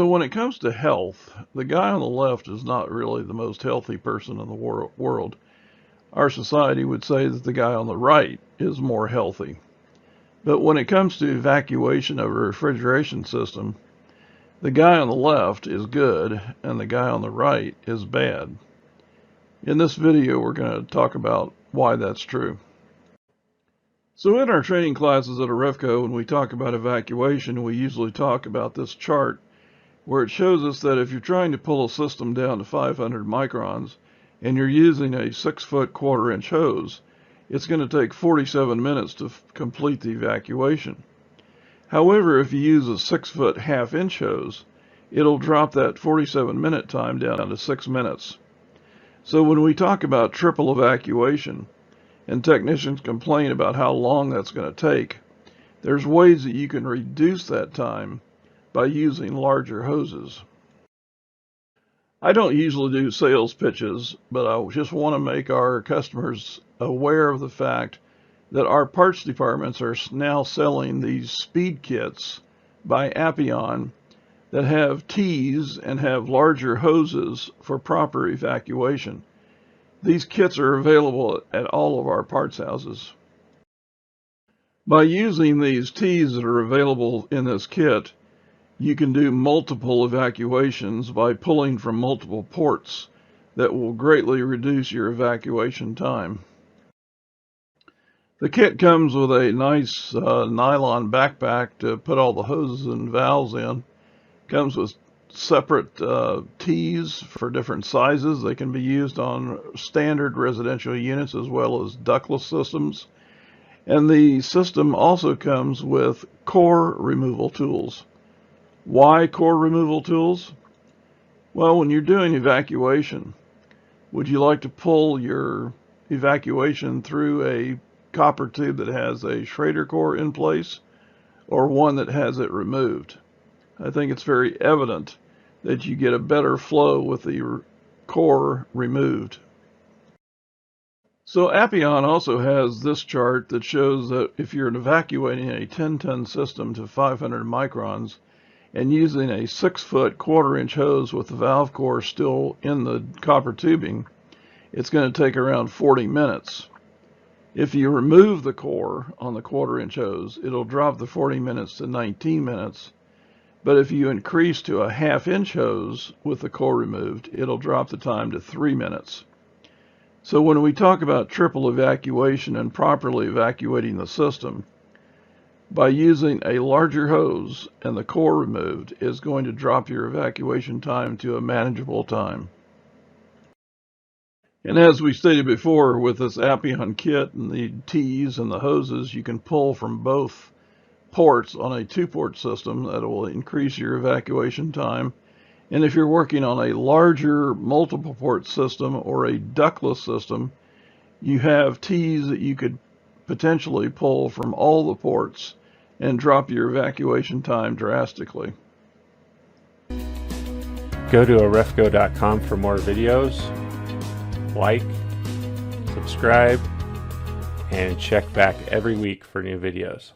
So when it comes to health, the guy on the left is not really the most healthy person in the world. Our society would say that the guy on the right is more healthy. But when it comes to evacuation of a refrigeration system, the guy on the left is good and the guy on the right is bad. In this video, we're going to talk about why that's true. So in our training classes at Arefco, when we talk about evacuation, we usually talk about this chart where it shows us that if you're trying to pull a system down to 500 microns and you're using a 6-foot 1/4-inch hose, it's going to take 47 minutes to complete the evacuation. However, if you use a 6-foot 1/2-inch hose, it'll drop that 47-minute time down to 6 minutes. So when we talk about triple evacuation and technicians complain about how long that's going to take, there's ways that you can reduce that time by using larger hoses. I don't usually do sales pitches, but I just want to make our customers aware of the fact that our parts departments are now selling these speed kits by Appion that have T's and have larger hoses for proper evacuation. These kits are available at all of our parts houses. By using these T's that are available in this kit, you can do multiple evacuations by pulling from multiple ports that will greatly reduce your evacuation time. The kit comes with a nice nylon backpack to put all the hoses and valves in. Comes with separate T's for different sizes. They can be used on standard residential units as well as ductless systems. And the system also comes with core removal tools. Why core removal tools? Well, when you're doing evacuation, would you like to pull your evacuation through a copper tube that has a Schrader core in place or one that has it removed? I think it's very evident that you get a better flow with the core removed. So Appion also has this chart that shows that if you're evacuating a 10-ton system to 500 microns and using a 6-foot 1/4-inch hose with the valve core still in the copper tubing, it's going to take around 40 minutes. If you remove the core on the 1/4-inch hose, it'll drop the 40 minutes to 19 minutes. But if you increase to a 1/2-inch hose with the core removed, it'll drop the time to 3 minutes. So when we talk about triple evacuation and properly evacuating the system, by using a larger hose and the core removed is going to drop your evacuation time to a manageable time. And as we stated before, with this Appion kit and the T's and the hoses, you can pull from both ports on a 2-port system that will increase your evacuation time. And if you're working on a larger multiple port system or a ductless system, you have T's that you could potentially pull from all the ports and drop your evacuation time drastically. Go to arefco.com for more videos. Like, subscribe, and check back every week for new videos.